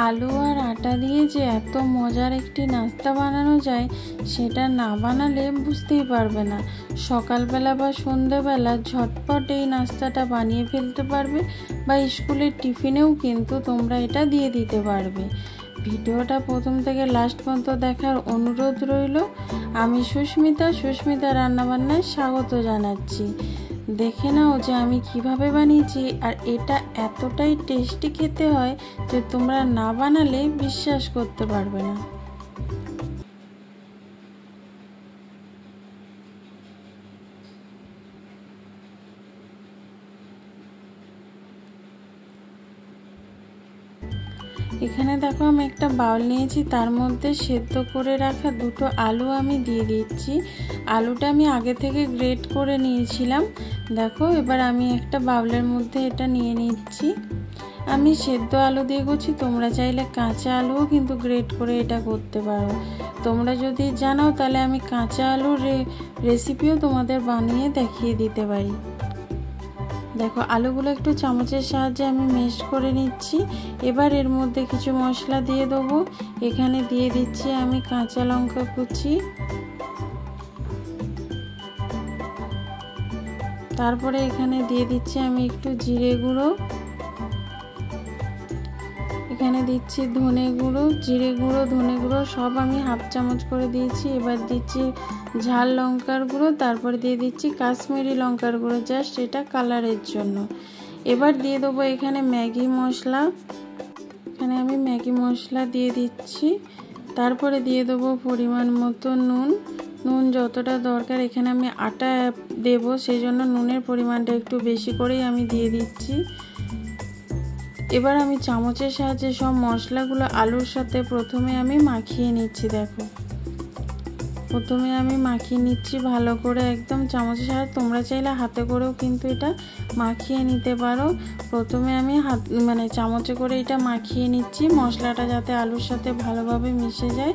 আলু আর আটা দিয়ে যে এত মজার একটি নাস্তা বানানো যায় সেটা না বানালে বুঝতেই পারবে না। সকালবেলা বা সন্ধ্যাবেলা ঝটপট এই নাস্তাটা বানিয়ে ফেলতে পারবে, বা স্কুলের টিফিনেও কিন্তু তোমরা এটা দিয়ে দিতে পারবে। ভিডিওটা প্রথম থেকে লাস্ট পর্যন্ত দেখার অনুরোধ রইল। আমি সুস্মিতা রান্নাবান্নায় স্বাগত জানাচ্ছি। দেখে নাও যে আমি কিভাবে বানিয়েছি, আর এটা এতটাই টেস্টি খেতে হয় যে তোমরা না বানালে বিশ্বাস করতে পারবে না। এখানে দেখো আমি একটা বাউল নিয়েছি, তার মধ্যে সেদ্ধ করে রাখা দুটো আলু আমি দিয়ে দিচ্ছি। আলুটা আমি আগে থেকে গ্রেট করে নিয়েছিলাম। দেখো এবার আমি একটা বাউলের মধ্যে এটা নিয়ে নিচ্ছি। আমি সেদ্ধ আলু দিয়ে করছি, তোমরা চাইলে কাঁচা আলুও কিন্তু গ্রেট করে এটা করতে পারো। তোমরা যদি জানো তাহলে আমি কাঁচা আলুর রেসিপিও তোমাদের বানিয়ে দেখিয়ে দিতে পারি। দেখো আলুগুলো একটু চামচের সাহায্যে আমি মেশ করে নিচ্ছি। এবার এর মধ্যে কিছু মশলা দিয়ে দেবো। এখানে দিয়ে দিচ্ছি আমি কাঁচা লঙ্কা কুচি, তারপরে এখানে দিয়ে দিচ্ছি আমি একটু জিরে গুঁড়ো, এখানে দিচ্ছি ধনে গুঁড়ো, জিরে গুঁড়ো, ধনে গুঁড়ো সব আমি হাফ চামচ করে দিয়েছি। এবার দিচ্ছি ঝাল লঙ্কার গুঁড়ো, তারপরে দিয়ে দিচ্ছি কাশ্মীরি লঙ্কার গুঁড়ো, জাস্ট এটা কালারের জন্য। এবার দিয়ে দেবো এখানে ম্যাগি মশলা, এখানে আমি ম্যাগি মশলা দিয়ে দিচ্ছি। তারপরে দিয়ে দেবো পরিমাণ মতো নুন যতটা দরকার। এখানে আমি আটা দেব, সেই জন্য নুনের পরিমাণটা একটু বেশি করেই আমি দিয়ে দিচ্ছি। এবার আমি চামচের সাহায্যে সব মশলাগুলো আলুর সাথে প্রথমে আমি মাখিয়ে নিচ্ছি। দেখো প্রথমে আমি মাখিয়ে নিচ্ছি ভালো করে, একদম চামচের সাহায্যে। তোমরা চাইলে হাতে করেও কিন্তু এটা মাখিয়ে নিতে পারো। প্রথমে আমি চামচে করে এটা মাখিয়ে নিচ্ছি, মশলাটা যাতে আলুর সাথে ভালোভাবে মিশে যায়।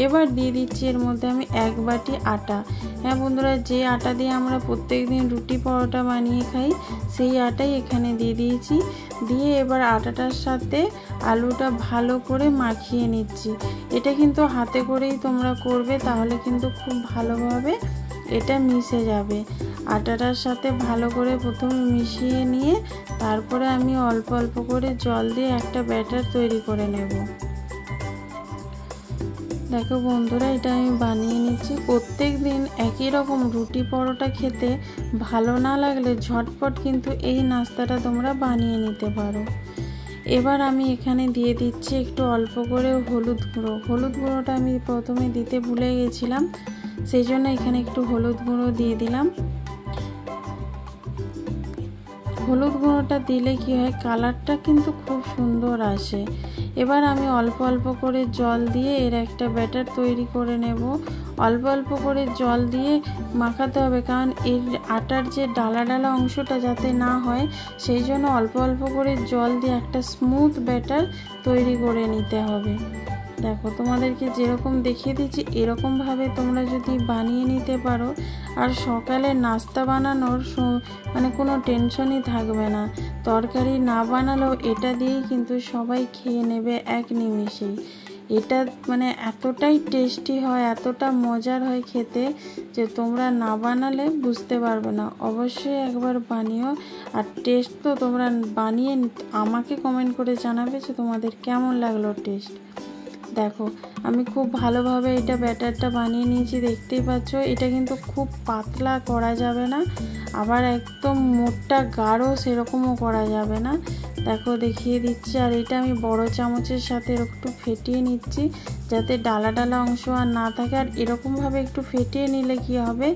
এবার দিয়ে দিচ্ছি এর মধ্যে আমি 1 বাটি আটা। হ্যাঁ বন্ধুরা, যে আটা দিয়ে আমরা প্রত্যেকদিন রুটি পরোটা বানিয়ে খাই সেই আটাই এখানে দিয়ে দিয়েছি। দিয়ে এবার আটাটার সাথে আলুটা ভালো করে মাখিয়ে নিচ্ছি। এটা কিন্তু হাতে করেই তোমরা করবে, তাহলে কিন্তু খুব ভালোভাবে এটা মিশে যাবে। আটাটার সাথে ভালো করে প্রথমে মিশিয়ে নিয়ে তারপরে আমি অল্প অল্প করে জল দিয়ে একটা ব্যাটার তৈরি করে নেব। দেখো বন্ধুরা, এটা আমি বানিয়ে নিচ্ছি। প্রত্যেক দিন একই রকম রুটি পরোটা খেতে ভালো না লাগলে ঝটপট কিন্তু এই নাস্তাটা তোমরা বানিয়ে নিতে পারো। এবার আমি এখানে দিয়ে দিচ্ছি একটু অল্প করে হলুদ গুঁড়োটা আমি প্রথমে দিতে ভুলে গেছিলাম, সেই জন্য এখানে একটু হলুদ গুঁড়ো দিয়ে দিলাম। হলুদ গুঁড়োটা দিলে কি হয়, কালারটা কিন্তু খুব সুন্দর আসে। এবার আমি অল্প অল্প করে জল দিয়ে এর একটা ব্যাটার তৈরি করে নেব। অল্প অল্প করে জল দিয়ে মাখাতে হবে, কারণ এর আটার যে ডালা ডালা অংশটা যাতে না হয়, সেই জন্য অল্প অল্প করে জল দিয়ে একটা স্মুথ ব্যাটার তৈরি করে নিতে হবে। দেখো তোমাদেরকে যেরকম দেখিয়ে দিচ্ছি এরকমভাবে তোমরা যদি বানিয়ে নিতে পারো, আর সকালে নাস্তা বানানোর কোনো টেনশনই থাকবে না। তরকারি না বানালেও এটা দিয়েই কিন্তু সবাই খেয়ে নেবে এক নিমেষেই। এটা এতটাই টেস্টি হয়, এতটা মজার হয় খেতে, যে তোমরা না বানালে বুঝতে পারবে না। অবশ্যই একবার বানিও, আর টেস্ট তো তোমরা বানিয়ে আমাকে কমেন্ট করে জানাবে যে তোমাদের কেমন লাগলো টেস্ট। দেখো আমি খুব ভালোভাবে এটা ব্যাটারটা বানিয়ে নিয়েছি, দেখতেই পাচ্ছ। এটা কিন্তু খুব পাতলা করা যাবে না, আবার একদম মোটা গাঢ় সেরকমও করা যাবে না। দেখো দেখিয়ে দিচ্ছি। আর এটা আমি বড় চামচের সাথে একটু ফেটিয়ে নিচ্ছি, যাতে ডালা ডালা অংশ আর না থাকে। আর এরকমভাবে একটু ফেটিয়ে নিলে কি হবে,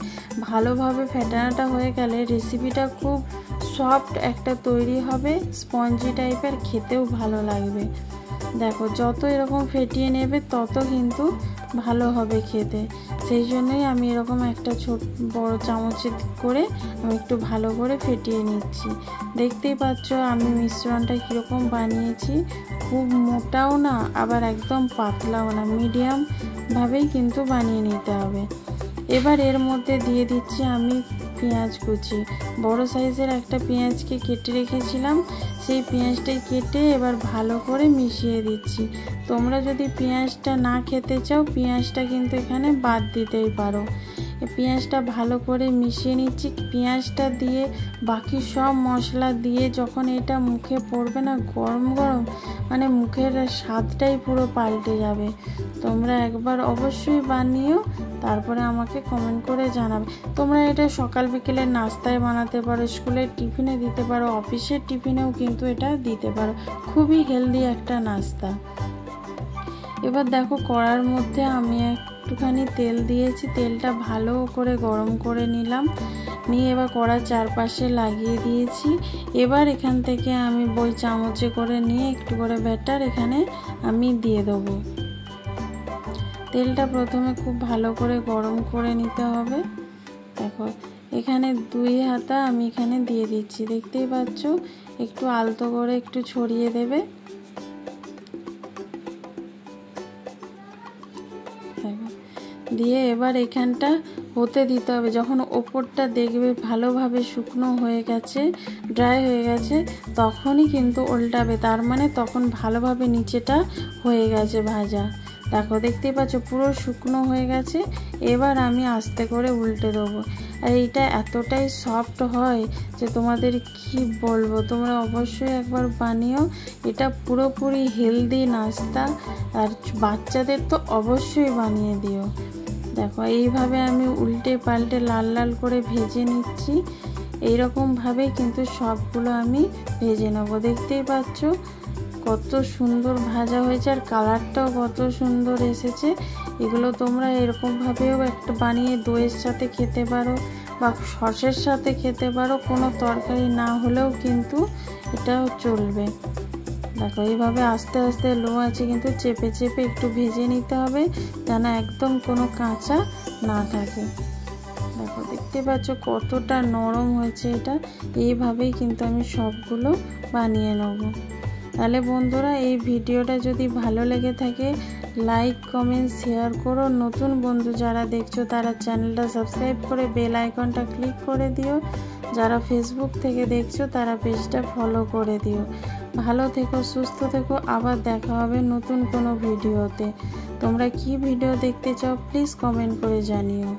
ভালোভাবে ফেটানোটা হয়ে গেলে রেসিপিটা খুব সফট একটা তৈরি হবে, স্পঞ্জি টাইপের, খেতেও ভালো লাগবে। দেখো যত এরকম ফেটিয়ে নেবে তত কিন্তু ভালো হবে খেতে। সেই জন্যই আমি এরকম একটা বড় চামচে করে আমি একটু ভালো করে ফেটিয়ে নিচ্ছি। দেখতেই পাচ্ছ আমি মিশ্রণটা কীরকম বানিয়েছি, খুব মোটাও না আবার একদম পাতলাও না, মিডিয়াম ভাবেই কিন্তু বানিয়ে নিতে হবে। এবার এর মধ্যে দিয়ে দিচ্ছি আমি পেঁয়াজ কুচি, বড় সাইজের একটা পেঁয়াজকে কেটে রেখেছিলাম, সেই পেঁয়াজটাই কেটে এবার ভালো করে মিশিয়ে দিচ্ছি। তোমরা যদি পেঁয়াজটা না খেতে চাও পেঁয়াজটা কিন্তু এখানে বাদ দিতেই পারো। পেঁয়াজটা ভালো করে মিশিয়ে নিচ্ছি। পেঁয়াজটা দিয়ে বাকি সব মশলা দিয়ে যখন এটা মুখে পড়বে না গরম গরম, মানে মুখের স্বাদটাই পুরো পাল্টে যাবে। তোমরা একবার অবশ্যই বানিও, তারপরে আমাকে কমেন্ট করে জানাবে। তোমরা এটা সকাল বিকেলের নাস্তায় বানাতে পারো, স্কুলের টিফিনে দিতে পারো, অফিসের টিফিনেও কিন্তু এটা দিতে পারো। খুবই হেলদি একটা নাস্তা। এবার দেখো কড়ার মধ্যে আমি একটুখানি তেল দিয়েছি, তেলটা ভালো করে গরম করে নিলাম, নিয়ে এবার কড়ার চারপাশে লাগিয়ে দিয়েছি। এবার এখান থেকে আমি বই চামচে করে নিয়ে একটু করে ব্যাটার এখানে আমি দিয়ে দেবো। তেলটা প্রথমে খুব ভালো করে গরম করে নিতে হবে। দেখো এখানে 2 হাতা আমি এখানে দিয়ে দিচ্ছি, দেখতেই পাচ্ছ। একটু আলতো করে একটু ছড়িয়ে দেবে। দিয়ে এবার এখানটা হতে দিতে হবে। যখন ওপরটা দেখবে ভালোভাবে শুকনো হয়ে গেছে, ড্রাই হয়ে গেছে, তখনই কিন্তু উল্টাবে, তার মানে তখন ভালোভাবে নিচেটা হয়ে গেছে ভাজা। দেখো দেখতেই পাচ্ছ পুরো শুকনো হয়ে গেছে। এবার আমি আস্তে করে উল্টে দেবো। আর এইটা এতটাই সফট হয় যে তোমাদের কি বলবো, তোমরা অবশ্যই একবার বানিও। এটা পুরোপুরি হেলদি নাস্তা, আর বাচ্চাদের তো অবশ্যই বানিয়ে দিও। দেখো এইভাবে আমি উল্টে পাল্টে লাল লাল করে ভেজে নিচ্ছি। এইরকমভাবেই কিন্তু সবগুলো আমি ভেজে নেব। দেখতেই পাচ্ছ কত সুন্দর ভাজা হয়েছে, আর কালারটাও কত সুন্দর এসেছে। এগুলো তোমরা এরকমভাবেও একটা বানিয়ে দইয়ের সাথে খেতে পারো বা সসের সাথে খেতে পারো, কোনো তরকারি না হলেও কিন্তু এটাও চলবে। দেখো এইভাবে আস্তে আস্তে লো আছে কিন্তু চেপে চেপে একটু ভেজে নিতে হবে, যেন একদম কোনো কাঁচা না থাকে। দেখো দেখতে পাচ্ছ কতটা নরম হয়েছে এটা। এইভাবেই কিন্তু আমি সবগুলো বানিয়ে নেব। তাহলে বন্ধুরা এই ভিডিওটা যদি ভালো লেগে থাকে লাইক কমেন্ট শেয়ার করো। নতুন বন্ধু যারা দেখছো তারা চ্যানেলটা সাবস্ক্রাইব করে বেল আইকনটা ক্লিক করে দিও। যারা ফেসবুক থেকে দেখছো তারা পেজটা ফলো করে দিও। ভালো থেকো, সুস্থ থেকো। আবার দেখা হবে নতুন কোনো ভিডিওতে। তোমরা কি ভিডিও দেখতে চাও প্লিজ কমেন্ট করে জানিও।